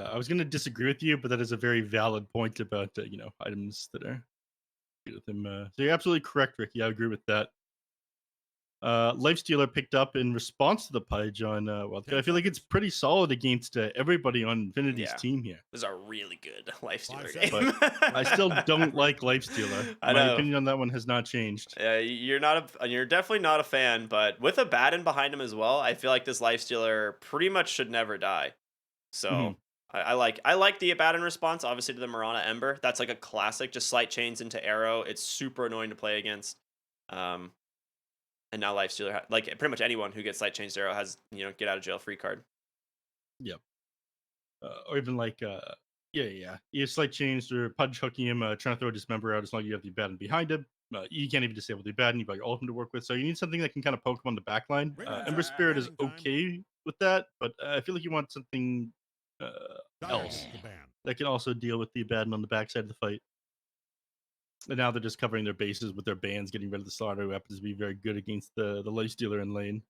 I was gonna disagree with you, but that is a very valid point about items that are good with him. So you're absolutely correct, Ricky. I agree with that. Lifestealer picked up in response to the pudge on Wildcard. I feel like it's pretty solid against everybody on Infinity's Yeah. team here. This is a really good Lifestealer But game. I still don't like Lifestealer. I My know. opinion on that one has not changed. You're definitely not a fan, but with a Batten behind him as well, I feel like this Lifestealer pretty much should never die. Mhm. So I like the Abaddon response, obviously to the Mirana Ember. That's like a classic, just slight chains into arrow. It's super annoying to play against. Um, and now Lifestealer, like pretty much anyone who gets slight chains to arrow has get out of jail free card. Yep. Or even like yeah. You slight change or pudge hooking him, trying to throw a dismember out as long as you have the Abaddon behind him. You can't even disable the Abaddon. You've got your ultimate to work with, so you need something that can kind of poke him on the back line. Ember Spirit is okay with that, but I feel like you want something else that can also deal with the Abaddon on the backside of the fight. And now they're just covering their bases with their bands, getting rid of the slaughter, who happens to be very good against the Lifestealer in lane.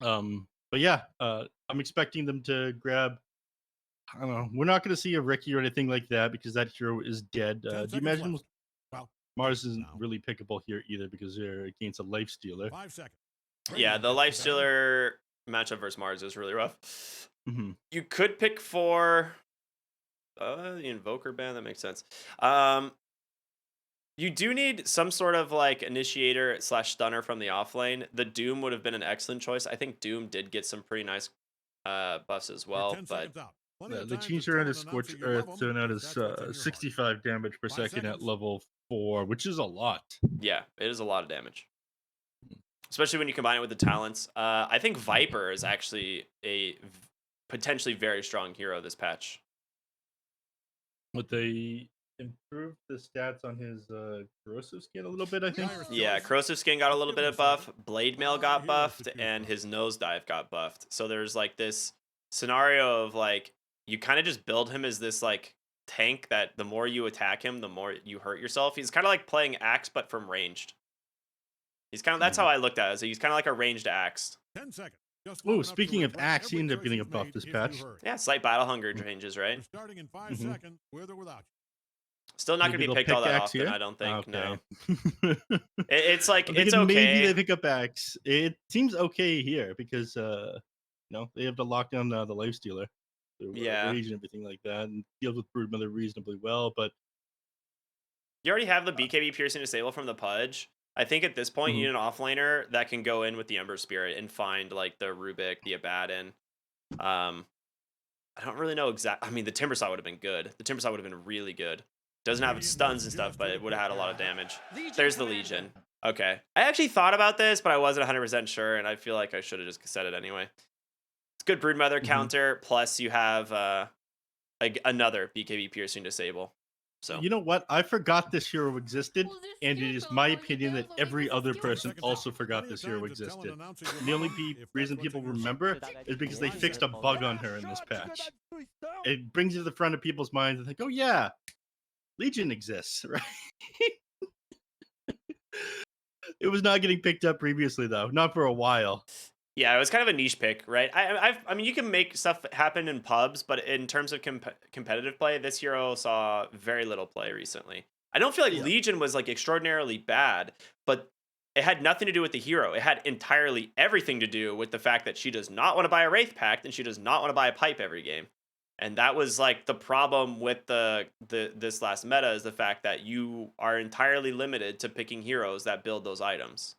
But yeah, I'm expecting them to grab. I don't know. We're not going to see a Ricky or anything like that because that hero is dead. Do you imagine Mars isn't really pickable here either because they're against a life stealer? Yeah, the Lifestealer matchup versus Mars is really rough. Hmm. You could pick for the Invoker ban. That makes sense. You do need some sort of like initiator slash stunner from the off lane. The Doom would have been an excellent choice. I think Doom did get some pretty nice buffs as well, but They changed around his Scorch Earth to now is 65 damage per second at level 4, which is a lot. yeah, it is a lot of damage, especially when you combine it with the talents. I think Viper is actually a potentially very strong hero this patch. But they improved the stats on his corrosive skin a little bit, I think. Yeah, Corrosive Skin got a little bit of buff, Blade Mail got buffed, and his Nosedive got buffed. So there's like this scenario of like you kind of just build him as this like tank that the more you attack him, the more you hurt yourself. He's kind of like playing Axe but from ranged. He's kind of that's how I looked at it. So he's kind of like a ranged Axe. Oh, speaking of Axe, he ended up getting a buff this patch. Yeah, slight battle hunger changes, right? Still not going to be picked all that often, I don't think. No. It's like, it's okay. Maybe they pick up Axe. It seems okay here because, they have to lock down the Lifestealer. Yeah. Rage and everything like that and deals with Broodmother reasonably well, but... You already have the BKB Piercing Disable from the Pudge. I think at this point, you need an offlaner that can go in with the Ember Spirit and find, like, the Rubik, the Abaddon. I don't really know exactly. I mean, the Timbersaw would have been good. The Timbersaw would have been really good. Doesn't have stuns and stuff, but it would have had a lot of damage. There's the Legion. Okay. I actually thought about this, but I wasn't 100% sure, and I feel like I should have just said it anyway. It's good Broodmother counter, plus you have another BKB Piercing Disable. So you know what? I forgot this hero existed, and it is my opinion that every other person also forgot this hero existed. And the only reason people remember is because they fixed a bug on her in this patch. It brings you to the front of people's minds and think, oh yeah, Legion exists, right? It was not getting picked up previously, though. Not for a while. Yeah, it was kind of a niche pick, right? I mean, you can make stuff happen in pubs, but in terms of competitive play, this hero saw very little play recently. I don't feel like Legion was like extraordinarily bad, but it had nothing to do with the hero. It had entirely everything to do with the fact that she does not want to buy a Wraith Pact and she does not want to buy a pipe every game. And that was like the problem with this last meta is the fact that you are entirely limited to picking heroes that build those items.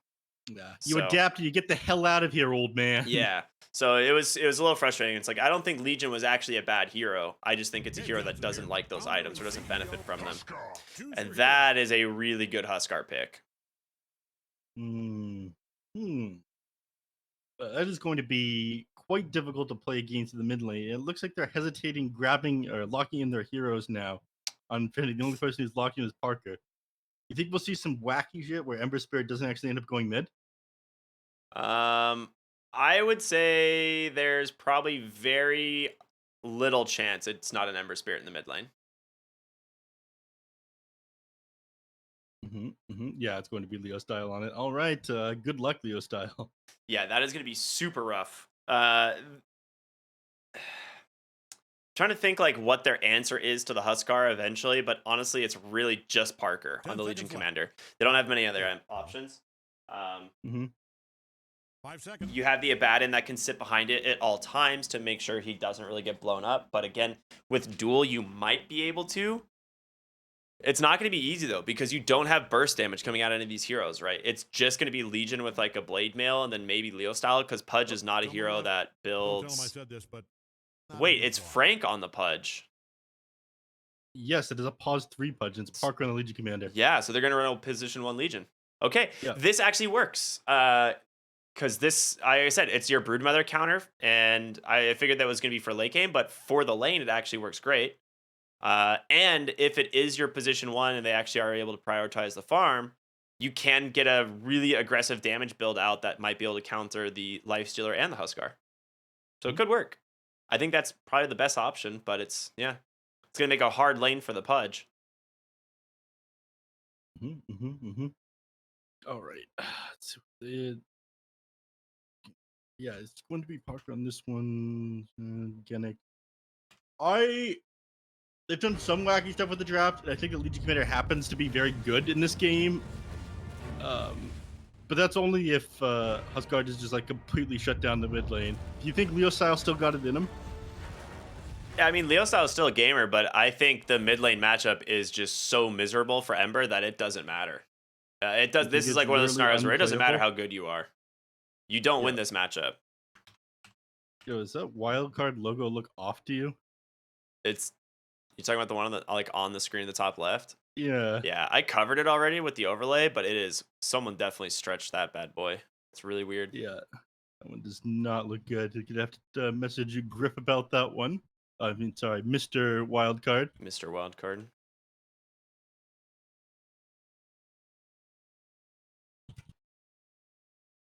Yeah, you adapt, you get the hell out of here, old man. Yeah. So it was a little frustrating. It's like I don't think Legion was actually a bad hero. I just think it's a hero that doesn't like those items or doesn't benefit from them. And that is a really good Huskar pick. That is going to be quite difficult to play against in the mid lane. It looks like they're hesitating, grabbing or locking in their heroes now on Infinity. The only person who's locking is Parker. You think we'll see some wacky shit where Ember Spirit doesn't actually end up going mid? I would say there's probably very little chance it's not an Ember Spirit in the mid lane. Yeah, it's going to be Leo style on it. All right, good luck, Leo style. Yeah, that is going to be super rough. trying to think like what their answer is to the Huskar eventually, but honestly, it's really just Parker on 10 the Legion seconds left. Commander. They don't have many other options. 5 seconds. You have the Abaddon that can sit behind it at all times to make sure he doesn't really get blown up. But again, with Duel, you might be able to. It's not going to be easy though, because you don't have burst damage coming out of any of these heroes, right? It's just going to be Legion with like a Blade Mail and then maybe Leo style, because Pudge is not a hero that Don't tell him I builds. said this, but not Wait, a it's good Frank on the Pudge. Yes, it is a pause 3 Pudge. It's Parker on the Legion Commander. Yeah, so they're going to run a position 1 Legion. Okay, Yeah. this actually works. Because this, like I said, it's your Broodmother counter, and I figured that was going to be for late game, but for the lane, it actually works great. And if it is your position 1 and they actually are able to prioritize the farm, you can get a really aggressive damage build out that might be able to counter the Lifestealer and the Huskar. So it could work. I think that's probably the best option, but it's going to make a hard lane for the Pudge. All right. Yeah, it's going to be Parker on this one. Genic. They've done some wacky stuff with the draft, and I think the Legion Commander happens to be very good in this game. But that's only if Huskar is just like completely shut down the mid lane. Do you think Leo Style still got it in him? Yeah, I mean, Leo Style is still a gamer, but I think the mid lane matchup is just so miserable for Ember that it doesn't matter. It does. This is like one of the scenarios where it doesn't matter how good you are. You don't win this matchup. Yo, does that Wildcard logo look off to you? You're talking about the one on the on the screen in the top left? Yeah. Yeah, I covered it already with the overlay, but someone definitely stretched that bad boy. It's really weird. Yeah. That one does not look good. You're gonna have to message you Griff about that one. I mean, sorry, Mr. Wildcard. Mr. Wildcard.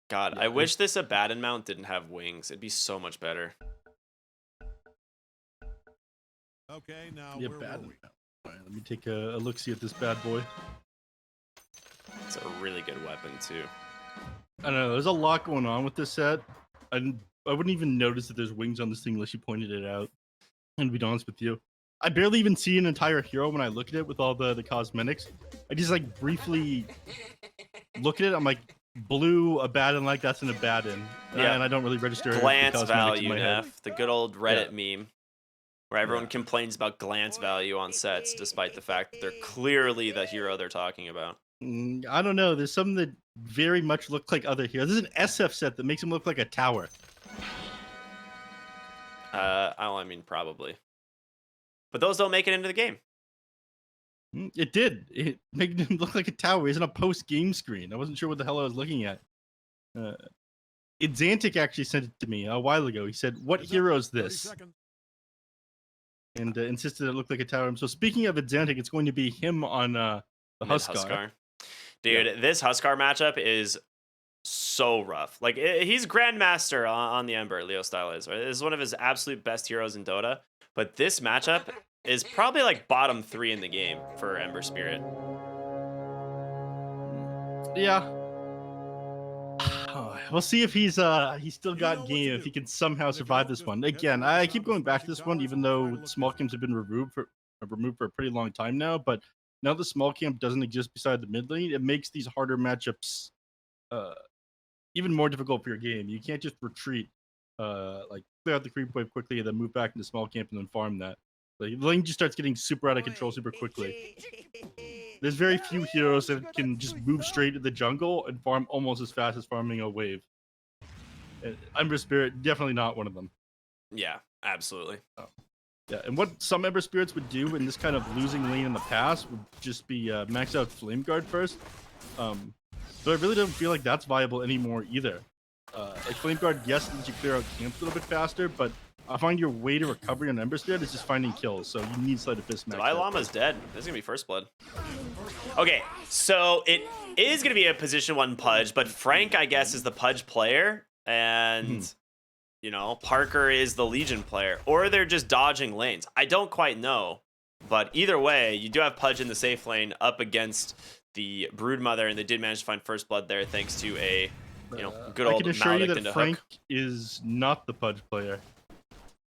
God, I wish this Abaddon mount didn't have wings. It'd be so much better. Okay, now Yeah, where were we? All right, let me take a look-see at this bad boy. It's a really good weapon, too. I don't know. There's a lot going on with this set. I wouldn't even notice that there's wings on this thing unless you pointed it out. And to be honest with you, I barely even see an entire hero when I look at it with all the cosmetics. I just like briefly look at it. I'm like, blue Abaddon, like that's an Abaddon. Yeah. And I don't really register glance value, in my head. neph. The good old Reddit meme where everyone complains about glance value on sets despite the fact that they're clearly the hero they're talking about. I don't know. There's some that very much look like other heroes. This is an SF set that makes him look like a tower. I mean, probably. But those don't make it into the game. It did. It made him look like a tower. He's on a post-game screen. I wasn't sure what the hell I was looking at. Idzantic actually sent it to me a while ago. He said, "What hero is this?" And insisted it looked like a tower. So speaking of Idzantic, it's going to be him on the Huskar. Dude, this Huskar matchup is so rough. Like, he's Grandmaster on the Ember, Leo Style is. Right? This is one of his absolute best heroes in Dota. But this matchup is probably like bottom 3 in the game for Ember Spirit. Yeah. We'll see if he's still got game, if he can somehow survive this one. Again, I keep going back to this one, even though small camps have been removed for a pretty long time now. But now the small camp doesn't exist beside the mid lane, it makes these harder matchups even more difficult for your game. You can't just retreat, like clear out the creep wave quickly and then move back into small camp and then farm that. Like, the lane just starts getting super out of control super quickly. There's very few heroes that can just move straight to the jungle and farm almost as fast as farming a wave. Ember Spirit, definitely not one of them. Yeah, absolutely. Yeah, and what some Ember Spirits would do in this kind of losing lane in the past would just be max out Flame Guard first. But I really don't feel like that's viable anymore either. Like Flame Guard, yes, lets you clear out camps a little bit faster, but I find your way to recovery on Ember Spirit is just finding kills, so you need Sleight of Fist max. Divine Llama's dead. This is going to be first blood. Okay, so it is going to be a position 1 Pudge, but Frank, I guess, is the Pudge player, and, you know, Parker is the Legion player, or they're just dodging lanes. I don't quite know, but either way, you do have Pudge in the safe lane up against the Broodmother, and they did manage to find first blood there thanks to a, you know, good old I can assure you Maledict into that Frank hook. is not the Pudge player.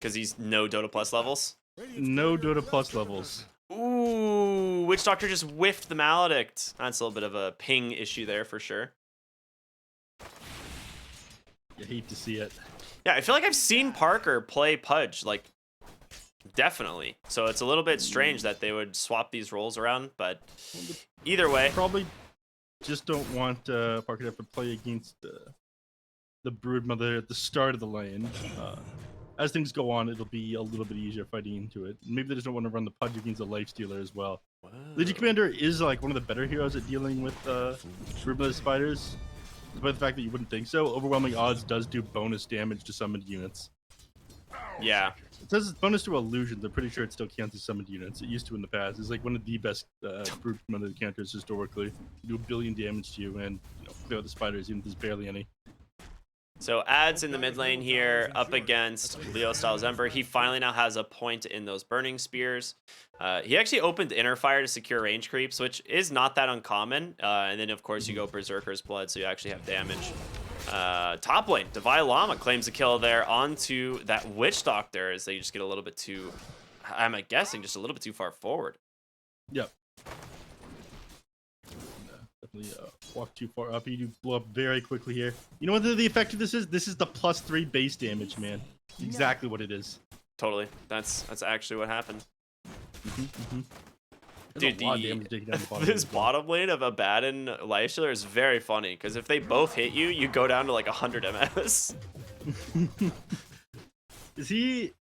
Because he's no Dota Plus levels? No Dota Plus levels. Ooh, Witch Doctor just whiffed the Maledict. That's a little bit of a ping issue there for sure. You hate to see it. Yeah, I feel like I've seen Parker play Pudge, like, definitely. So it's a little bit strange that they would swap these roles around, but either way. Probably just don't want Parker to have to play against the Broodmother at the start of the lane. As things go on, it'll be a little bit easier fighting into it. Maybe they just don't want to run the Pudge against a Lifestealer as well. Whoa. Legion Commander is like one of the better heroes at dealing with Broodmother spiders. Despite the fact that you wouldn't think so, overwhelming odds does do bonus damage to summoned units. Yeah. It says it's bonus to illusions. I'm pretty sure it still counts as summoned units. It used to in the past. It's like one of the best Broodmother counters historically. Do 1 billion damage to you and clear out the spiders even if there's barely any. So Ads in the mid lane here up against Leo Styles Ember. He finally now has a point in those burning spears. He actually opened Inner Fire to secure range creeps, which is not that uncommon. And then of course you go Berserker's Blood, so you actually have damage. Top lane, Divine Llama claims a kill there onto that Witch Doctor as they just get a little bit too, I'm guessing, just a little bit too far forward. Yep. Definitely walk too far up. You do blow up very quickly here. You know what the effect of this is? This is the +3 base damage, man. Exactly what it is. Totally. That's actually what happened. Dude, this bottom lane of Abaddon Lifestealer is very funny because if they both hit you, you go down to like 100 MS. Is he?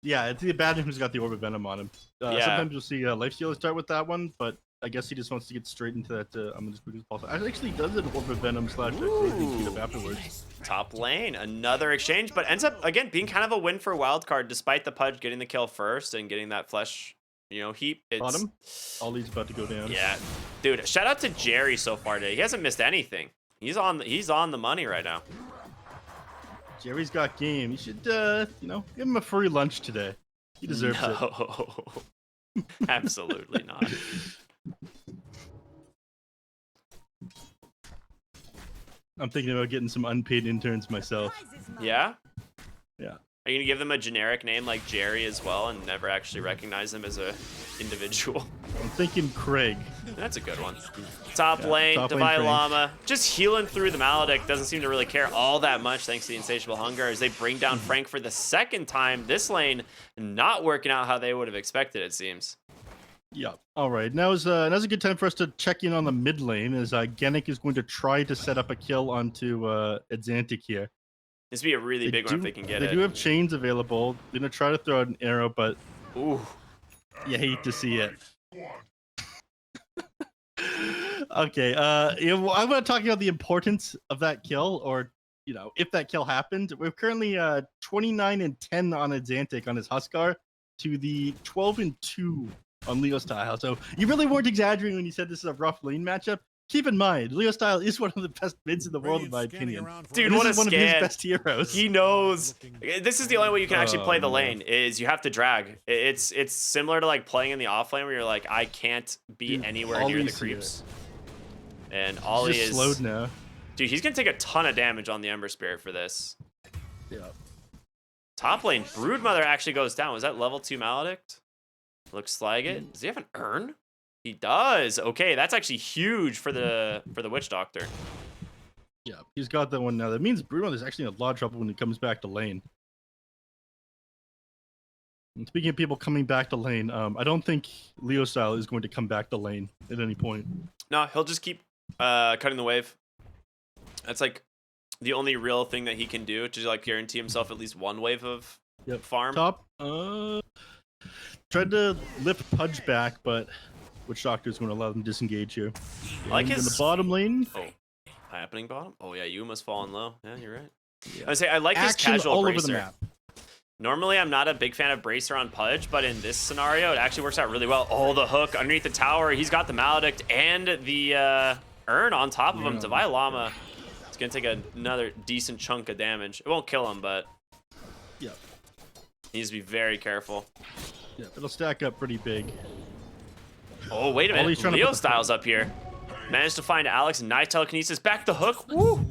Yeah, it's the Abaddon who's got the Orb of Venom on him. Yeah. Sometimes you'll see Lifestealer start with that one, but I guess he just wants to get straight into that. I'm as quick as possible. It actually does an Orb of Venom / speed up afterwards. Top lane, another exchange, but ends up again being kind of a win for Wildcard, despite the Pudge getting the kill first and getting that flesh, heap. Bottom. Ollie's about to go down. Yeah, dude. Shout out to Jerry so far today. He hasn't missed anything. He's on the money right now. Jerry's got game. You should, give him a free lunch today. He deserves it. No, absolutely not. I'm thinking about getting some unpaid interns myself. Yeah? Yeah. Are you gonna give them a generic name like Jerry as well and never actually recognize them as a individual? I'm thinking Craig. That's a good one. Top lane, Divine Llama, just healing through the Maledict, doesn't seem to really care all that much thanks to the Insatiable Hunger as they bring down Frank for the second time. This lane not working out how they would have expected, it seems. Yeah. All right. Now's a good time for us to check in on the mid lane as Genic is going to try to set up a kill onto Exantic here. This would be a really big one if they can get it. They do have chains available. They're going to try to throw out an arrow, but ooh, you hate to see it. Okay. I'm going to talk about the importance of that kill, or if that kill happened. We're currently 29-10 on Exantic on his Huskar to the 12-2 on Leo Style. So you really weren't exaggerating when you said this is a rough lane matchup. Keep in mind, Leo Style is one of the best mids in the world, in my opinion. Dude, what a one of his best heroes. He knows. This is the only way you can actually play the lane, is you have to drag. It's similar to like playing in the off lane where you're like, I can't be anywhere near the creeps. And Ollie is slowed now. Dude, he's gonna take a ton of damage on the Ember Spirit for this. Yeah. Top lane, Broodmother actually goes down. Was that level 2 Maledict? Looks like it. Does he have an urn? He does. Okay, that's actually huge for the Witch Doctor. Yeah, he's got that one now. That means Broodmother's actually in a lot of trouble when he comes back to lane. And speaking of people coming back to lane, I don't think Leo Style is going to come back to lane at any point. No, he'll just keep cutting the wave. That's like the only real thing that he can do to like guarantee himself at least one wave of farm. Top. Tried to lift Pudge back, but Witch Doctor is going to allow them to disengage here. I like his in the bottom lane. Oh, happening bottom. Oh yeah, you must fall in low. Yeah, you're right. Yeah. I would say I like his casual all bracer. over the map. Normally, I'm not a big fan of bracer on Pudge, but in this scenario, it actually works out really well. Oh, the hook underneath the tower. He's got the Maledict and the urn on top of him. Divine Llama. It's gonna take another decent chunk of damage. It won't kill him, but yeah, he needs to be very careful. Yeah, it'll stack up pretty big. Oh, wait a minute. Leo Styles up here. Managed to find Alex. Nice telekinesis. Back the hook. Woo!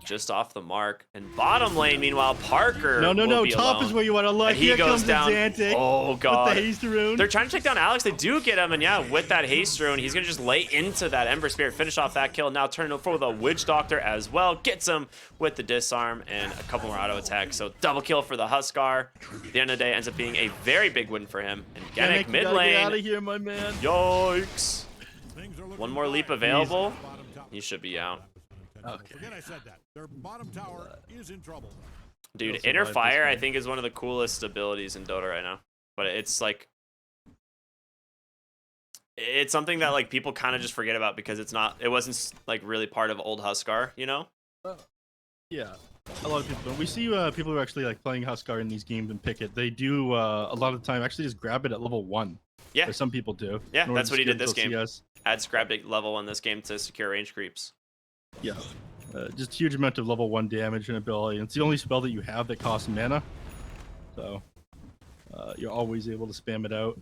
just off the mark. And bottom lane, meanwhile, Parker No, will be top alone. is where you want to look. And he Here goes comes down. Xantic Oh, God. with the haste rune. They're trying to take down Alex. They do get him, and yeah, with that haste rune, he's going to just lay into that Ember Spirit, finish off that kill. Now turn it for the Witch Doctor as well. Gets him with the disarm and a couple more auto attacks. So double kill for the Huskar. At the end of the day, ends up being a very big win for him. And Genic mid Get out lane. of here, my man. Yikes. Things are looking One more leap bright. available. Bottom tower. He should be out. Okay. Forget I said that. Their bottom tower is in trouble. Dude, He'll Inner survive this Fire, I game. think, is one of the coolest abilities in Dota right now. But it's like, it's something that like people kind of just forget about because it wasn't like really part of old Huskar, you know? Yeah, a lot of people don't. We see people who are actually like playing Huskar in these games and pick it. They do a lot of the time actually just grab it at level 1. Yeah. Or some people do. Yeah, in order that's to what he skip did this till game. CS. Add scrap level in this game to secure range creeps. Yeah. Just huge amount of level 1 damage and ability. And it's the only spell that you have that costs mana. So you're always able to spam it out.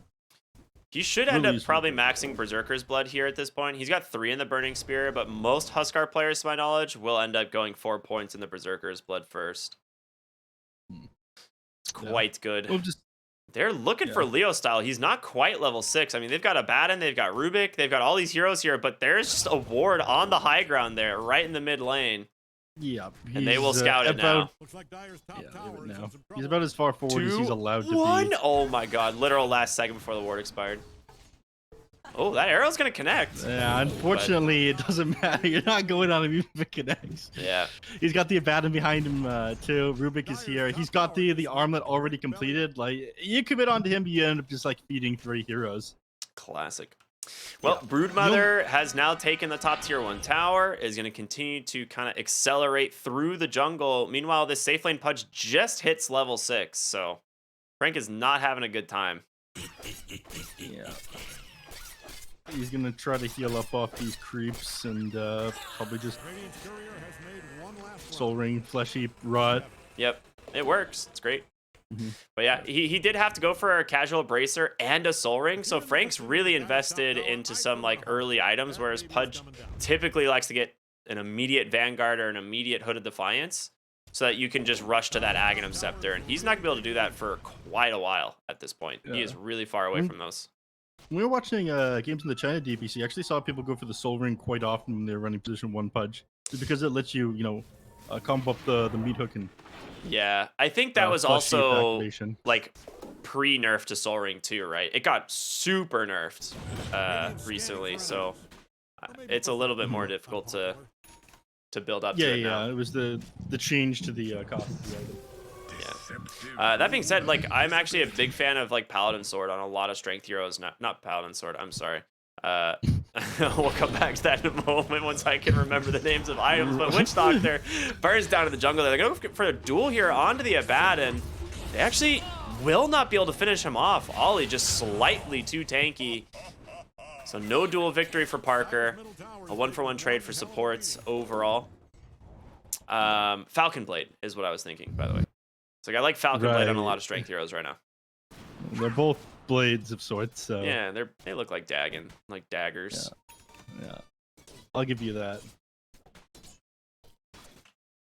He should end Really up useful. probably maxing Berserker's Blood here at this point. He's got 3 in the Burning Spear, but most Huskar players, to my knowledge, will end up going 4 points in the Berserker's Blood first. It's Yeah. quite good. Well, just They're looking Yeah. for Leo style. He's not quite level 6. I mean, they've got Abaddon, they've got Rubik, they've got all these heroes here, but there's just a ward on the high ground there, right in the mid lane. yeah. And they will he's, scout it now. about, Looks like Dyer's top Yeah, tower leave it is now. in some He's trouble. about as far forward as he's allowed to 2-1? be. Oh my god, literal last second before the ward expired. Oh, that arrow's gonna connect. Yeah, unfortunately, it doesn't matter. You're not going on him even if it connects. Yeah. He's got the Abaddon behind him too. Rubik is here. He's got the armlet already completed. Like you commit onto him, you end up just like feeding 3 heroes. Classic. Well, Yeah. Broodmother has now taken the top tier 1 tower, is going to continue to kind of accelerate through the jungle. Meanwhile, this safe lane Pudge just hits level 6, so Frank is not having a good time. Yeah. He's gonna try to heal up off these creeps and probably just Radiant's courier has made one last run. Soul Ring, Fleshy, Rot. Yep, it works. It's great. Mhm. But yeah, he did have to go for a casual bracer and a soul ring, so Frank's really invested into some like early items, whereas Pudge typically likes to get an immediate Vanguard or an immediate Hooded Defiance so that you can just rush to that Aghanim Scepter, and he's not gonna be able to do that for quite a while at this point. He Yeah. is really far away from those. When we were watching games in the China DPC, I actually saw people go for the Soul Ring quite often when they're running position 1 Pudge. Just because it lets you, combo up the meat hook and Yeah, I think that was Flesh Sheath also activation. like pre-nerf to Soul Ring too, right? It got super nerfed recently, so it's a little bit more difficult to build up Yeah, to it yeah. now. It was the change to the cost of the item. That being said, like I'm actually a big fan of like Paladin Sword on a lot of strength heroes. Not Paladin Sword. I'm sorry. We'll come back to that in a moment once I can remember the names of items. But Witch Doctor burns down to the jungle. They're gonna go for a duel here onto the Abaddon. They actually will not be able to finish him off. Ollie just slightly too tanky. So no duel victory for Parker. A 1-for-1 trade for supports overall. Falcon Blade is what I was thinking, by the way. So I like Falcon Blade on a Right. lot of strength heroes right now. They're both blades of sorts, so Yeah, they look like daggers. yeah. I'll give you that.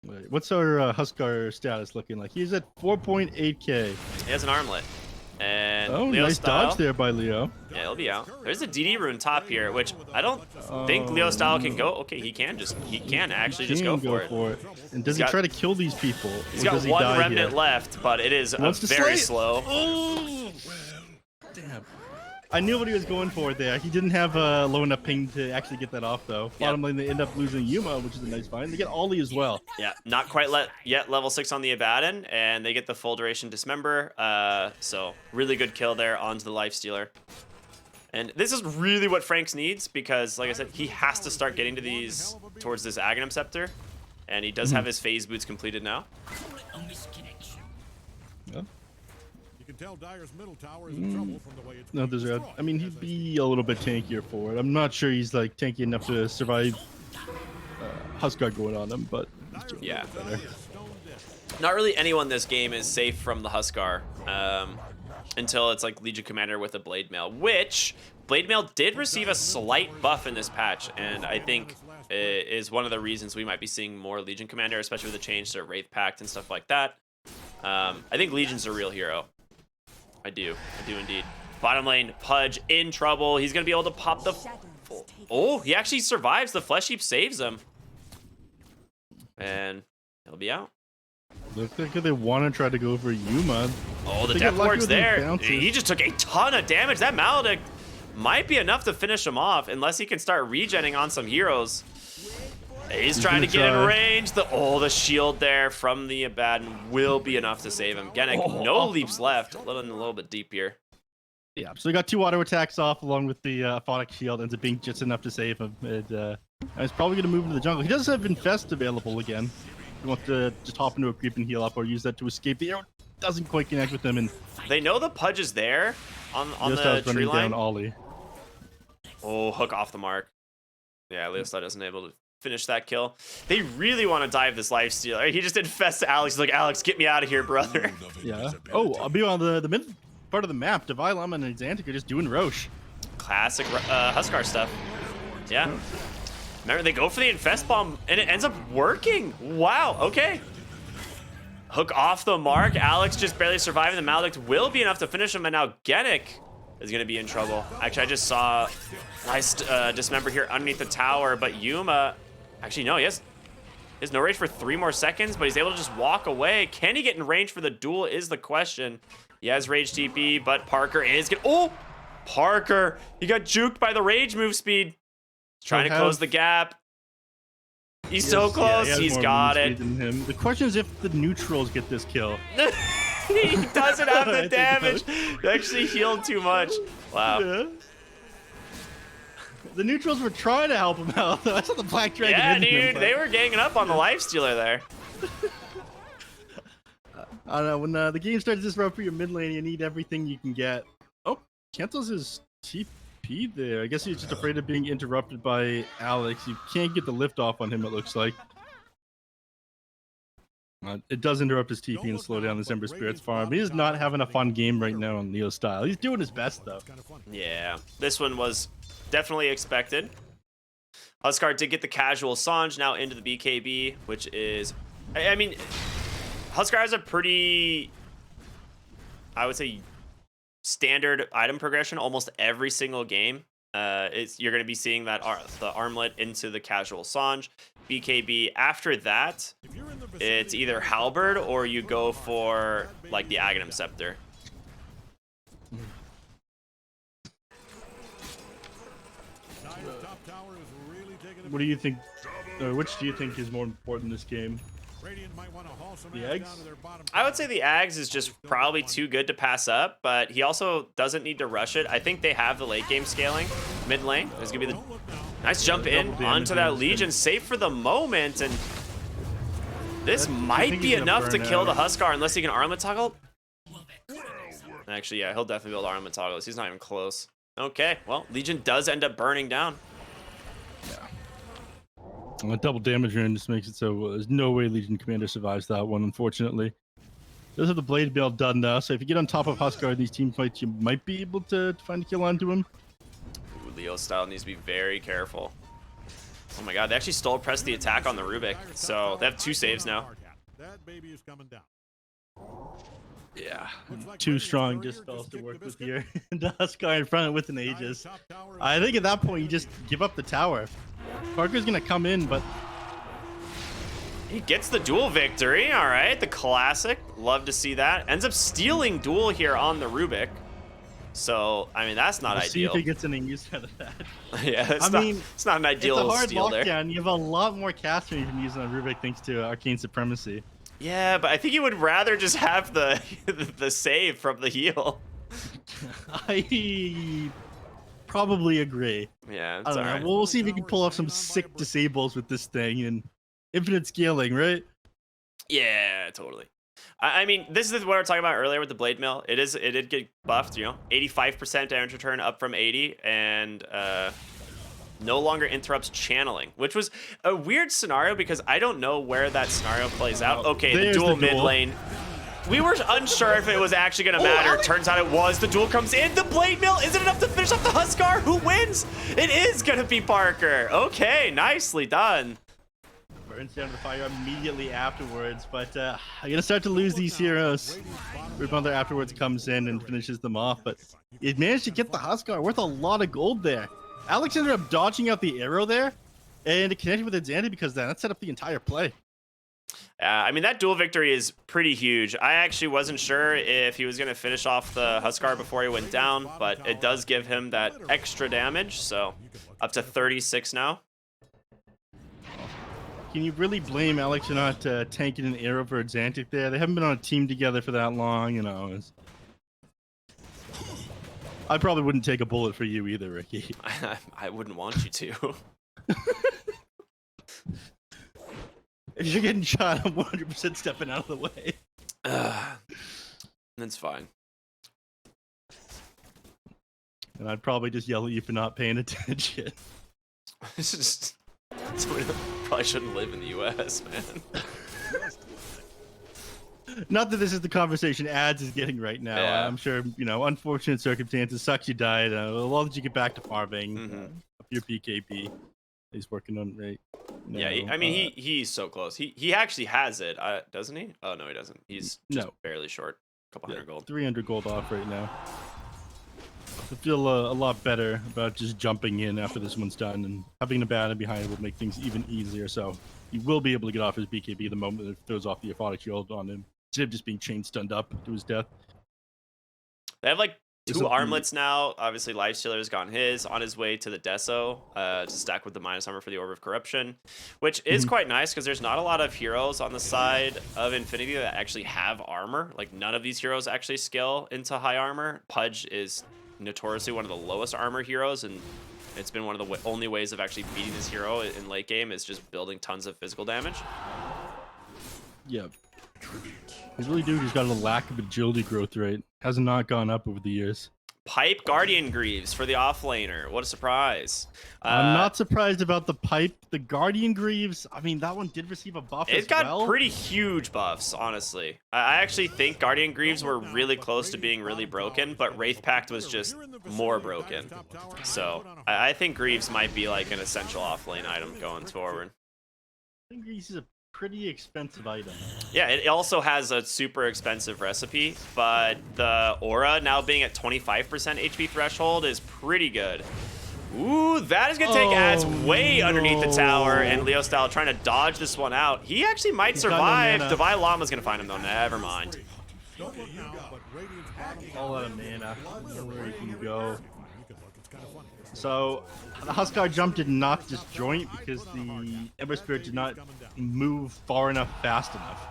Wait, what's our Huskar status looking like? He's at 4.8k. He has an armlet. And Oh, Leo nice style, dodge there by Leo. yeah, he'll be out. There's a DD rune top here, which I don't think Leo style can go. Okay, he can actually just go Can for it. And does He's he got- try to kill these people? He's or got does he one die remnant here? left, but it is Wants to very slay? slow. Oh, damn. I knew what he was going for there. He didn't have a low enough ping to actually get that off, though. Bottom lane, they end up losing Yuma, which is a nice find. They get Ollie as well. Yeah, not quite yet level 6 on the Abaddon, and they get the full duration dismember. So really good kill there onto the Lifestealer. And this is really what Franks needs because, like I said, he has to start getting to these towards this Aghanim Scepter, and he does have his phase boots completed now. Yeah. You can tell Dyer's middle tower is in trouble from the way it's No, being there's a. destroyed. I mean, he'd be a little bit tankier for it. I'm not sure he's like tanky enough to survive Huskar going on him, but he's doing Yeah. better. Not really anyone this game is safe from the Huskar until it's like Legion Commander with a Blade Mail, which Blade Mail did receive a slight buff in this patch, and I think is one of the reasons we might be seeing more Legion Commander, especially with the change to Wraith Pact and stuff like that. I think Legion's a real hero. I do indeed. Bottom lane, Pudge in trouble. He's gonna be able to pop the. Oh, he actually survives. The Flesh Heap saves him, and he'll be out. Looks like they want to try to go for Yuma. Oh, the They Death get lucky Ward's with these there. bounces. He just took a ton of damage. That Maledict might be enough to finish him off, unless he can start regenning on some heroes. He's trying to get in range. The shield there from the Abaddon will be enough to save him. Genic, no leaps left. A little bit deep here. Yeah, so he got 2 auto attacks off along with the Aphotic Shield, ends up being just enough to save him. And he's probably going to move into the jungle. He does have Infest available again. You want to just hop into a creep and heal up, or use that to escape. The arrow doesn't quite connect with him, and They know the Pudge is there on the tree line. Down Ollie. Oh, hook off the mark. Yeah, Leostar isn't able to finish that kill. They really want to dive this lifesteal. He just infests Alex. He's like, Alex, get me out of here, brother. Yeah. Oh, I'll be on the mid part of the map. Devilum and Xantic are just doing Roche. Classic Huskar stuff. Yeah. Remember, they go for the Infest Bomb, and it ends up working. Wow, okay. Hook off the mark. Alex just barely surviving. The Maledict will be enough to finish him, and now Genic is going to be in trouble. Actually, I just saw nice Dismember here underneath the tower, but Yuma... Actually, no, he has no range for 3 more seconds, but he's able to just walk away. Can he get in range for the duel is the question. He has Rage TP, but Parker is... Oh! Parker! He got juked by the Rage move speed. He's trying to close the gap. He's so close. Yeah, He's got it. Than him. The question is if the neutrals get this kill. He doesn't have the damage. He actually healed too much. Wow. Yeah. The neutrals were trying to help him out. I saw the Black Dragon. Yeah, in him, dude, but they were ganging up on the Lifestealer there. I don't know. When the game starts this rough for your mid lane, you need everything you can get. Oh, cancels his TP there. I guess he's just afraid of being interrupted by Alex. You can't get the lift off on him, it looks like. It does interrupt his TP and slow down the Ember Spirit's farm. He is not having a fun game right now on Neo style. He's doing his best, though. Yeah, this one was definitely expected. Huskar did get the casual Sange now into the BKB, which is... I mean, Huskar has a pretty, I would say, standard item progression almost every single game. You're going to be seeing that the armlet into the casual Sange. BKB, after that, it's either Halberd or you go for like the Aghanim Scepter. What do you think? Which do you think is more important in this game? The eggs? I would say the Ags is just probably too good to pass up, but he also doesn't need to rush it. I think they have the late game scaling. Mid lane, there's gonna be the nice jump in onto that Legion, safe for the moment, and this might be enough to kill the Huskar unless he can armlet toggle. Actually, yeah, he'll definitely be able to armlet toggle this. He's not even close. Okay, well, Legion does end up burning down. A double damage run just makes it so there's no way Legion Commander survives that one, unfortunately. Does have the Blade Mail done now, so if you get on top of Huskar in these team fights, you might be able to find a kill onto him. Ooh, Leo style needs to be very careful. Oh my god, they actually stole press the attack on the Rubik, so they have 2 saves now. That baby is coming down. Yeah, 2 strong dispels to work with here. The Huskar in front with an Aegis. I think at that point you just give up the tower. Parker's gonna come in, but he gets the duel victory. All right, the classic. Love to see that. Ends up stealing duel here on the Rubik. So, I mean, that's not ideal. See if he gets any use out of that. Yeah, it's not an ideal it's a hard steal there. lockdown. You have a lot more casting you can use on Rubik thanks to Arcane Supremacy. Yeah, but I think you would rather just have the the save from the heal. I probably agree. Yeah, I don't know. We'll see if we can pull off some sick disables with this thing and infinite scaling, right? Yeah, totally. I mean, this is what we were talking about earlier with the Blade Mill. It did get buffed, 85% damage return up from 80, and no longer interrupts channeling, which was a weird scenario because I don't know where that scenario plays out. Okay, the dual mid lane. We were unsure if it was actually going to matter. Turns out it was. The duel comes in. The blade mill. Is it enough to finish off the Huskar? Who wins? It is going to be Parker. Okay, nicely done. Burns down to the fire immediately afterwards, but I'm going to start to lose these heroes. Rebounder afterwards comes in and finishes them off, but it managed to get the Huskar worth a lot of gold there. Alex ended up dodging out the arrow there, and it connected with Xanthi because that set up the entire play. I mean, that duel victory is pretty huge. I actually wasn't sure if he was going to finish off the Huskar before he went down, but it does give him that extra damage, so up to 36 now. Can you really blame Alex for not tanking an arrow for Xanthi there? They haven't been on a team together for that long, you know. I probably wouldn't take a bullet for you either, Ricky. I wouldn't want you to. If you're getting shot, I'm 100% stepping out of the way. That's fine. And I'd probably just yell at you for not paying attention. Probably shouldn't live in the U.S., man. Not that this is the conversation ads is getting right now. Yeah. I'm sure, you know, unfortunate circumstances. Sucks you died. Well, that you get back to farming. Your PKP. He's working on right. No, yeah, I mean, he's so close. He actually has it, doesn't he? Oh no, he doesn't. He's just barely short. A couple hundred gold. 300 gold off right now. I feel a lot better about just jumping in after this one's done, and having a banner behind it will make things even easier. So he will be able to get off his BKB the moment it throws off the aphotic shield on him, instead of just being chain stunned up to his death. They have like 2 armlets now. Obviously, Lifestealer's gotten his on his way to the Deso to stack with the minus armor for the Orb of Corruption, which is quite nice because there's not a lot of heroes on the side of Infinity that actually have armor. Like, none of these heroes actually scale into high armor. Pudge is notoriously one of the lowest armor heroes, and it's been one of the only ways of actually beating this hero in late game is just building tons of physical damage. Yeah. He's really dude who's got a lack of agility growth rate. Has not gone up over the years. Pipe Guardian Greaves for the offlaner. What a surprise. I'm not surprised about the pipe. The Guardian Greaves, I mean, that one did receive a buff as well. It got pretty huge buffs, honestly. I actually think Guardian Greaves were really close to being really broken, but Wraith Pact was just more broken. So I think Greaves might be like an essential offlane item going forward. I think Greaves is a pretty expensive item. Yeah, it also has a super expensive recipe, but the aura now being at 25% HP threshold is pretty good. Ooh, that is going to take ads way underneath the tower, and Leo Style trying to dodge this one out. He actually might survive. Divine Llama's going to find him, though. Never mind. All out of mana. Where he can go. So, the Huskar jump did not disjoint because the Ember Spirit did not move far enough, fast enough.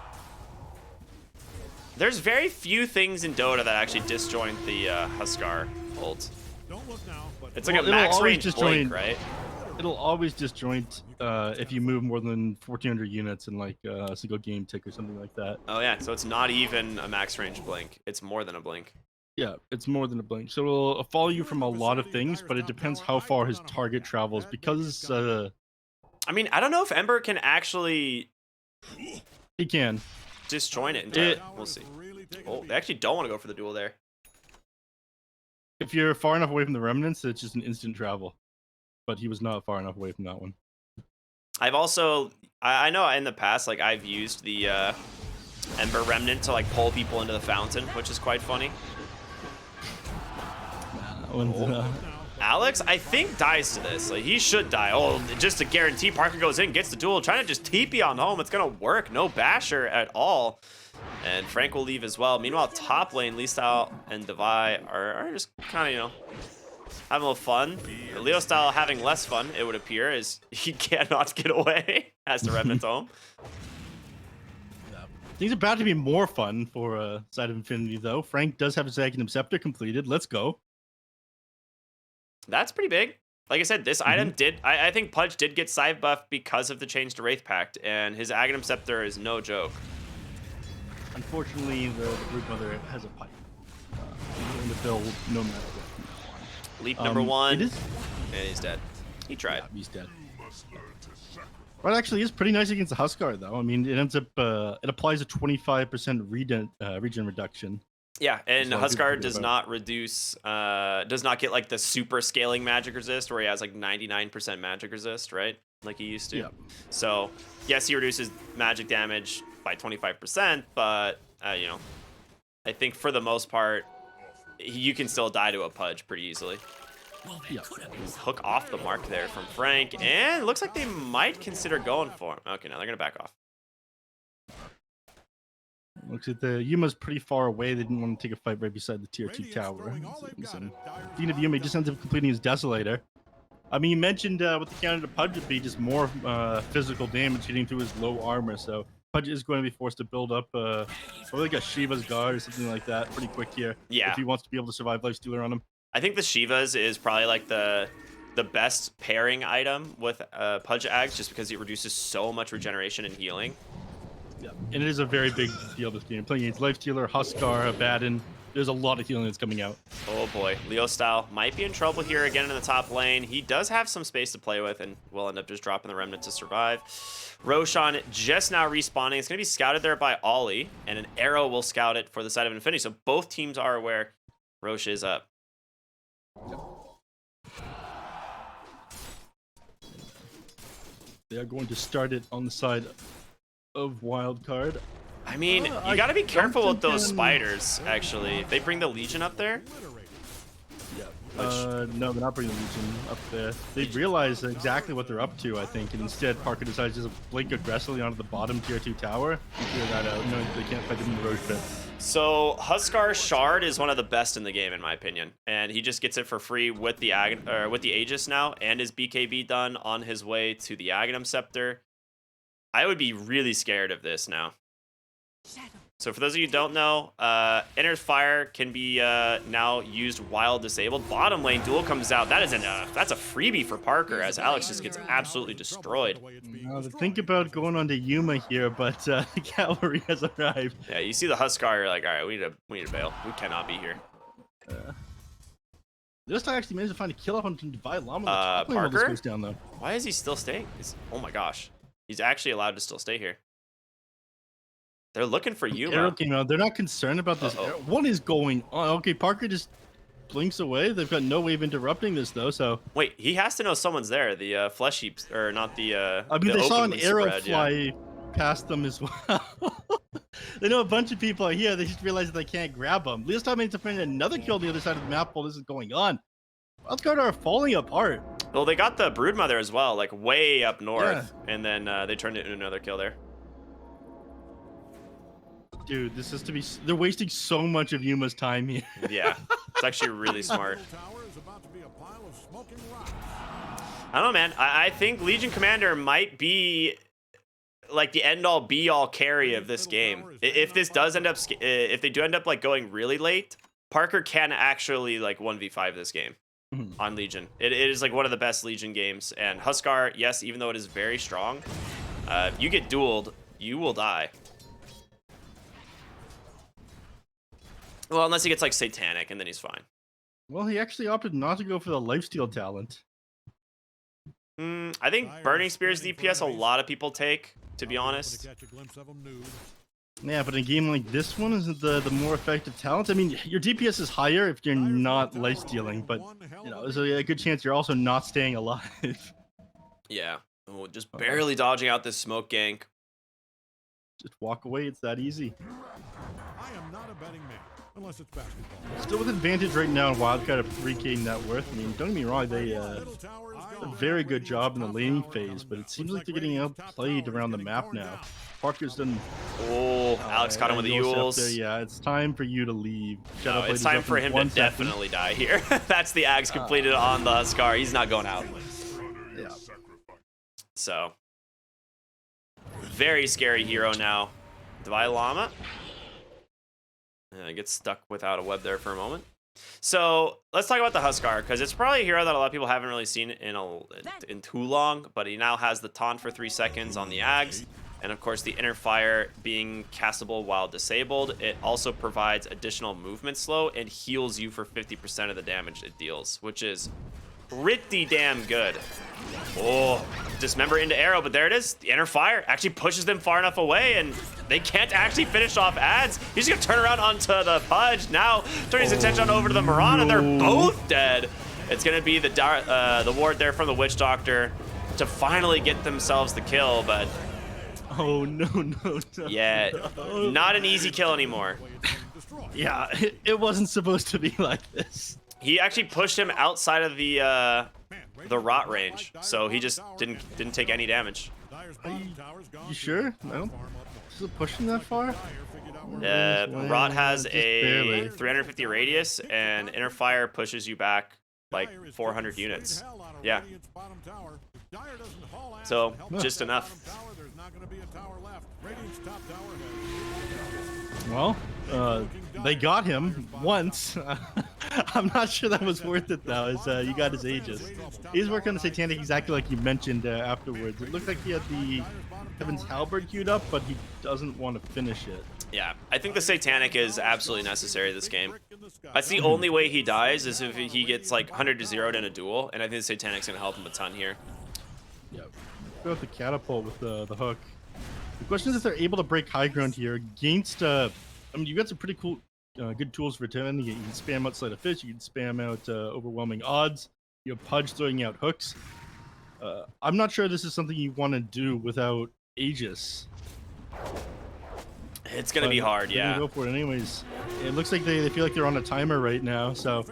There's very few things in Dota that actually disjoint the Huskar ult. It's like a max range blink, right? It'll always disjoint if you move more than 1,400 units in like a single game tick or something like that. Oh yeah, so it's not even a max range blink. It's more than a blink. Yeah, it's more than a blink. So it'll follow you from a lot of things, but it depends how far his target travels because... I mean, I don't know if Ember can actually... He can. Disjoint it entirely. We'll see. Oh, they actually don't want to go for the duel there. If you're far enough away from the Remnants, it's just an instant travel. But he was not far enough away from that one. I've also... I know in the past, like, I've used the Ember Remnant to, like, pull people into the fountain, which is quite funny. Alex, I think, dies to this. Like, he should die. Oh, just to guarantee Parker goes in, gets the duel, trying to just TP on home. It's going to work. No basher at all. And Frank will leave as well. Meanwhile, top lane, Lee Style and Devi are just kind of, you know, having a little fun. Leo Style having less fun, it would appear, as he cannot get away. Has to Remnant home. Things are about to be more fun for Side of Infinity, though. Frank does have his Aghanim Scepter completed. Let's go. That's pretty big. Like I said, this item did... I think Pudge did get side buff because of the change to Wraith Pact, and his Aghanim Scepter is no joke. Unfortunately, the Root Mother has a pipe. He's going to build no matter what. Leap number one, it is... and he's dead. He tried. Yeah, he's dead. Well, it actually is pretty nice against the Huskar, though. I mean, it ends up it applies a 25% regen reduction. Yeah, and a lot of people Huskar forget does about. not reduce, does not get like the super scaling magic resist where he has like 99% magic resist, right? Like he used to. Yeah. So, yes, he reduces magic damage by 25%, but, you know, I think for the most part, you can still die to a Pudge pretty easily. Yeah. Hook off the mark there from Frank, and it looks like they might consider going for him. Okay, now they're going to back off. Looks like the Yuma's pretty far away. They didn't want to take a fight right beside the tier 2 Radiant's tower. throwing all they've got And at Dyer's Dean of top Yuma just tower. ends up completing his Desolator. I mean, you mentioned with the counter to Pudge would be just more physical damage hitting through his low armor. So Pudge is going to be forced to build up probably like a Shiva's Guard or something like that pretty quick here. Yeah. If he wants to be able to survive Lifestealer on him. I think the Shivas is probably like the best pairing item with Pudge Ags, just because it reduces so much regeneration and healing. Yeah, and it is a very big deal this game. Playing against Lifestealer, Huskar, Abaddon, there's a lot of healing that's coming out. Oh boy, Leo Style might be in trouble here again in the top lane. He does have some space to play with and will end up just dropping the Remnant to survive. Roshan just now respawning. It's going to be scouted there by Ollie, and an arrow will scout it for the side of Infinity. So both teams are aware Rosh is up. They are going to start it on the side of Wildcard. I mean, you I got to be don't careful with think, those spiders, actually. If they bring the Legion up there, Yeah. No, they're not bringing the Legion up there. They realize exactly what they're up to, I think, and instead Parker decides to just blink aggressively onto the bottom tier 2 tower and clear that out, knowing that they can't fight them in the Roche pit. so Huskar Shard is one of the best in the game, in my opinion, and he just gets it for free with the with the Aegis now, and his BKB done on his way to the Aghanim Scepter. I would be really scared of this now. So for those of you who don't know, Inner's Fire can be now used while disabled. Bottom lane duel comes out. That is that's a freebie for Parker, as Alex just gets absolutely destroyed. Now, think about going on to Yuma here, but the cavalry has arrived. Yeah, you see the Huskar, you're like, all right, we need to bail. We cannot be here. This time actually managed to find a kill up on Divide Llama. The top lane while this Parker? goes down, though. Why is he still staying? Oh my gosh. He's actually allowed to still stay here. They're looking for Arrow Yuma. came out. They're not concerned about this. Uh-oh. Arrow. What is going on? Okay, Parker just blinks away. They've got no way of interrupting this, though, so... Wait, he has to know someone's there. The flesh heaps, or not the I mean, the they saw an open arrow spread, fly yeah. past them as well. They know a bunch of people are here. They just realize that they can't grab them. Last time managed to find another kill on the other side of the map while this is going on. Wildcard are falling apart. Well, they got the Broodmother as well, like way up north, and then they turned it into another kill there. Dude, this is to be... They're wasting so much of Yuma's time here. Yeah, it's actually really smart. Tower is about to be a pile of smoking rocks. I don't know, man. I think Legion Commander might be like the end-all be-all carry of this game. If this does end up, if they do end up like going really late, Parker can actually like 1v5 this game on Legion. It is like one of the best Legion games. And Huskar, yes, even though it is very strong, if you get dueled, you will die. Well, unless he gets like Satanic, and then he's fine. Well, he actually opted not to go for the lifesteal talent. I think Burning Spear is DPS a lot of people take, to be honest. To catch a glimpse of 'em nude. Yeah, but in a game like this one, isn't the more effective talent? I mean, your DPS is higher if you're not lifestealing, but you know, there's a good chance you're also not staying alive. Yeah. Oh, just barely dodging out this smoke gank. Just walk away. It's that easy. I am not a betting man, unless it's basketball. Still with advantage right now in Wildcard of 3k net worth. I mean, don't get me wrong, they Middle tower is a gone. very good job in the laning phase, but it seems like they're getting outplayed around the map now. Parker's done. Oh, Alex caught him with the Yules. Yules. Yeah, it's time for you to leave. No, Shadowblade it's is time up for in him to 1 second. definitely die here. That's the Ags completed on the Huskar. He's not going out. Yeah. So, very scary hero now. Divide Llama. Gets stuck without a web there for a moment. So let's talk about the Huskar, because it's probably a hero that a lot of people haven't really seen in too long, but he now has the taunt for 3 seconds on the Ags, and of course the Inner Fire being castable while disabled. It also provides additional movement slow and heals you for 50% of the damage it deals, which is pretty damn good. Oh, dismember into arrow, but there it is. The inner fire actually pushes them far enough away, and they can't actually finish off ads. He's gonna turn around onto the Pudge. Now turn his attention over to the Moran, and they're both dead. It's gonna be the ward there from the Witch Doctor to finally get themselves the kill, but oh no. yeah, not an easy kill anymore. Yeah, it wasn't supposed to be like this. He actually pushed him outside of the rot range, so he just didn't take any damage. You sure? No? Is it pushing that far? Rot has Just a barely. 350 radius, and inner fire pushes you back like 400 units. Yeah. So just enough. Well, they got him once. I'm not sure that was worth it though, as you got his Aegis. He's working on the Satanic exactly like you mentioned afterwards. It looked like he had the Heaven's Halberd queued up, but he doesn't want to finish it. Yeah, I think the Satanic is absolutely necessary this game. That's the only way he dies is if he gets like 100 to 0'd in a duel, and I think the Satanic's gonna help him a ton here. Yep. Go with the catapult with the hook. The question is if they're able to break high ground here against. I mean, you got some pretty cool, good tools for defending. You can spam out Sleight of Fish. You can spam out overwhelming odds. You have Pudge throwing out hooks. I'm not sure this is something you want to do without Aegis. It's gonna be hard, They're gonna yeah. go for it anyways. It looks like they feel like they're on a timer right now, so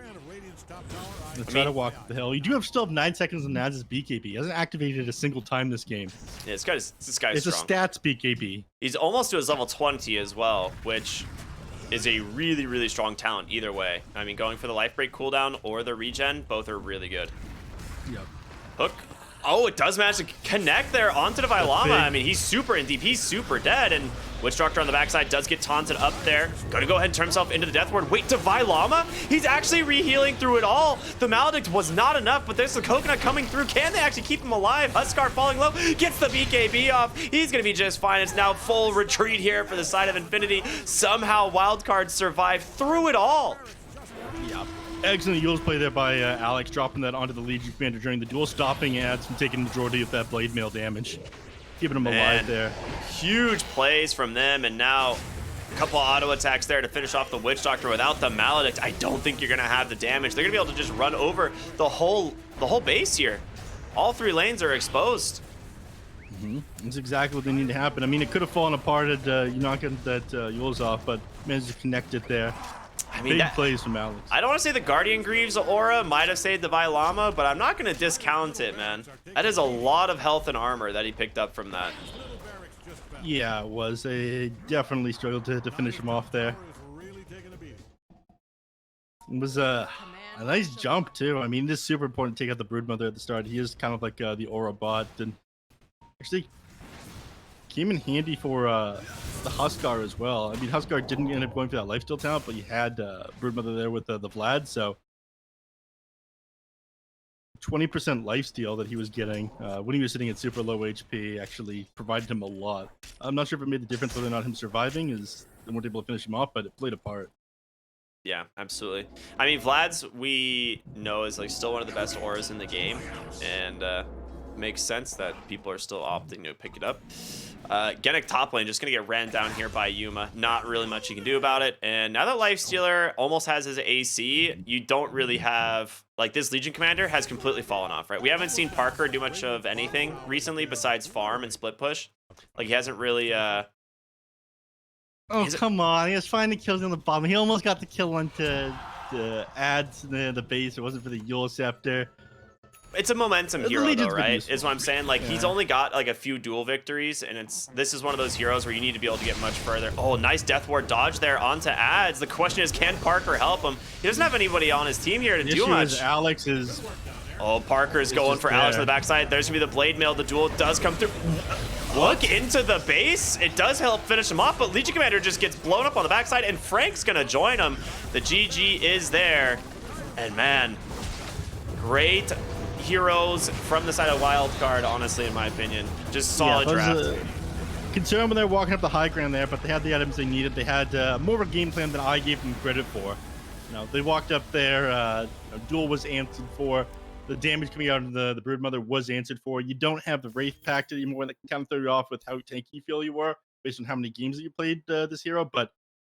they try to walk up the hill. You do still have 9 seconds on Naz's BKB. He hasn't activated a single time this game. Yeah, this guy's It's strong. a stats BKB. He's almost to his level 20 as well, which is a really, really strong talent either way. I mean, going for the life break cooldown or the regen, both are really good. Yep. Hook. Oh, it does manage to connect there onto the Vilama. I mean, he's super in deep. He's super dead. And Witch Doctor on the backside does get taunted up there. Gonna go ahead and turn himself into the Death Ward. Wait, to Vilama? He's actually re-healing through it all. The Maledict was not enough, but there's the Coconut coming through. Can they actually keep him alive? Huskar falling low. Gets the BKB off. He's gonna be just fine. It's now full retreat here for the side of Infinity. Somehow Wildcard survived through it all. Yep. Excellent Yules play there by Alex, dropping that onto the Legion Commander during the duel, stopping ads from taking the majority of that blade mail damage, keeping him alive there. Huge plays from them, and now a couple auto attacks there to finish off the Witch Doctor. Without the Maledict, I don't think you're gonna have the damage. They're gonna be able to just run over the whole base here. All 3 lanes are exposed. That's exactly what they need to happen. I mean, it could have fallen apart at you knocking that Yules off, but managed to connect it there. I mean, Big plays from Alex. I don't want to say the Guardian Greaves aura might have saved the Vilama, but I'm not going to discount it, man. That is a lot of health and armor that he picked up from that. Yeah, it was. They definitely struggled to finish him off there. It was a nice jump, too. I mean, it is super important to take out the Broodmother at the start. He is kind of like the aura bot, and actually came in handy for the Huskar as well. I mean, Huskar didn't end up going for that lifesteal talent, but you had Broodmother there with the Vlad, so 20% lifesteal that he was getting when he was sitting at super low HP actually provided him a lot. I'm not sure if it made the difference whether or not him surviving is they weren't able to finish him off, but it played a part. Yeah, absolutely. I mean, Vlad's, we know, is like still one of the best auras in the game, and makes sense that people are still opting to pick it up. Genic top lane just gonna get ran down here by Yuma. Not really much you can do about it. And now that Lifestealer almost has his AC, you don't really have, like, this Legion Commander has completely fallen off, right? We haven't seen Parker do much of anything recently besides farm and split push. Like, he hasn't really Oh, come on. He was finding kills on the bottom. He almost got the kill onto the ads in the base. It wasn't for the Yule Scepter. It's a momentum hero, Legion's though, been right? useful. Is what I'm saying. Like, he's only got like a few duel victories, and this is one of those heroes where you need to be able to get much further. Oh, nice Death Ward dodge there onto ads. The question is, can Parker help him? He doesn't have anybody on his team here to The do issue much. is Alex is... Oh, Parker's going just for Alex on there. the backside. There's gonna be the blade mail. The duel does come through. Look into the base. It does help finish him off, but Legion Commander just gets blown up on the backside, and Frank's gonna join him. The GG is there, and man, great heroes from the side of Wildcard, honestly, in my opinion. Just solid draft. Concerned when they're walking up the high ground there, but they had the items they needed. They had more of a game plan than I gave them credit for. You know, they walked up there, duel was answered for. the damage coming out of the Broodmother was answered for. You don't have the Wraith Pact anymore that can kind of throw you off with how tanky you feel you were based on how many games that you played this hero. But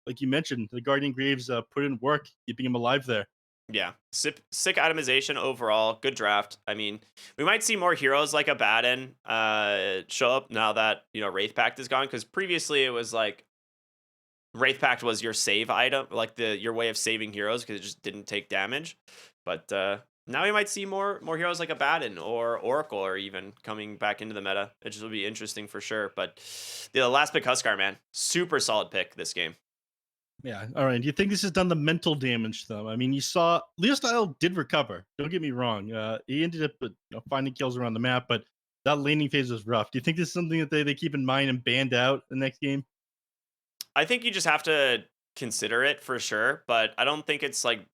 like you mentioned, the Guardian Graves put in work, keeping him alive there. Yeah, sick itemization overall. Good draft. I mean, we might see more heroes like Abaddon show up now that Wraith Pact is gone. Because previously it was like Wraith Pact was your save item, like your way of saving heroes because it just didn't take damage. But now we might see more heroes like Abaddon or Oracle or even coming back into the meta. It just will be interesting for sure. But the last pick, Huskar, man, super solid pick this game. Yeah. All right. Do you think this has done the mental damage to them? I mean, you saw Leo Style did recover. Don't get me wrong. He ended up finding kills around the map, but that laning phase was rough. Do you think this is something that they keep in mind and band out the next game? I think you just have to consider it for sure, but I don't think it's like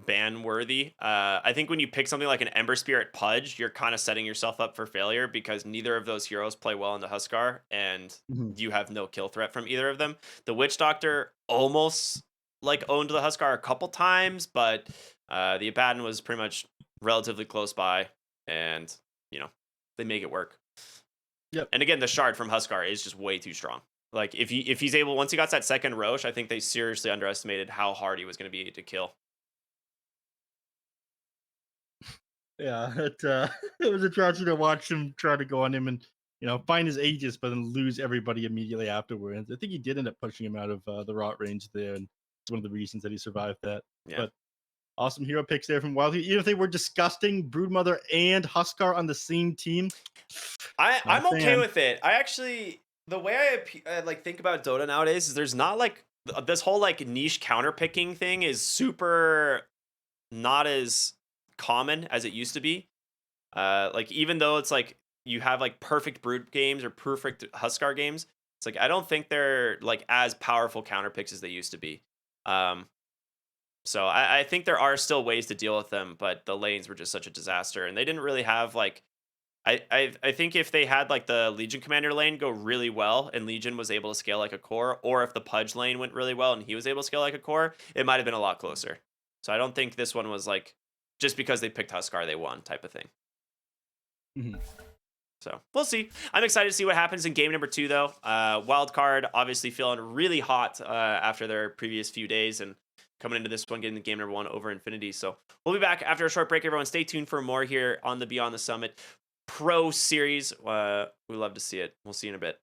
ban worthy. I think when you pick something like an Ember Spirit Pudge, you're kind of setting yourself up for failure because neither of those heroes play well into Huskar, and you have no kill threat from either of them. The Witch Doctor almost like owned the Huskar a couple times, but the Abaddon was pretty much relatively close by, and they make it work. Yep. And again, the Shard from Huskar is just way too strong. Like if he's able, once he got that second Roche, I think they seriously underestimated how hard he was going to be to kill. Yeah, it was a tragedy to watch him try to go on him and find his Aegis, but then lose everybody immediately afterwards. I think he did end up pushing him out of the rot range there, and it's one of the reasons that he survived that. Yeah. But awesome hero picks there from Wild. Even if they were disgusting, Broodmother and Huskar on the same team, I'm okay with it. I actually, the way I like think about Dota nowadays is there's not like this whole like niche counter picking thing is super not as common as it used to be. Like even though it's like you have like perfect Brood games or perfect Huskar games, it's like I don't think they're like as powerful counter picks as they used to be. So I think there are still ways to deal with them, but the lanes were just such a disaster, and they didn't really have like. I think if they had like the Legion Commander lane go really well and Legion was able to scale like a core, or if the Pudge lane went really well and he was able to scale like a core, it might have been a lot closer. So I don't think this one was like just because they picked Huskar they won type of thing. So we'll see. I'm excited to see what happens in game number 2 though. Wildcard obviously feeling really hot after their previous few days and coming into this one, getting the game number 1 over Infinity. So we'll be back after a short break. Everyone stay tuned for more here on the Beyond the Summit Pro Series. We love to see it. We'll see you in a bit.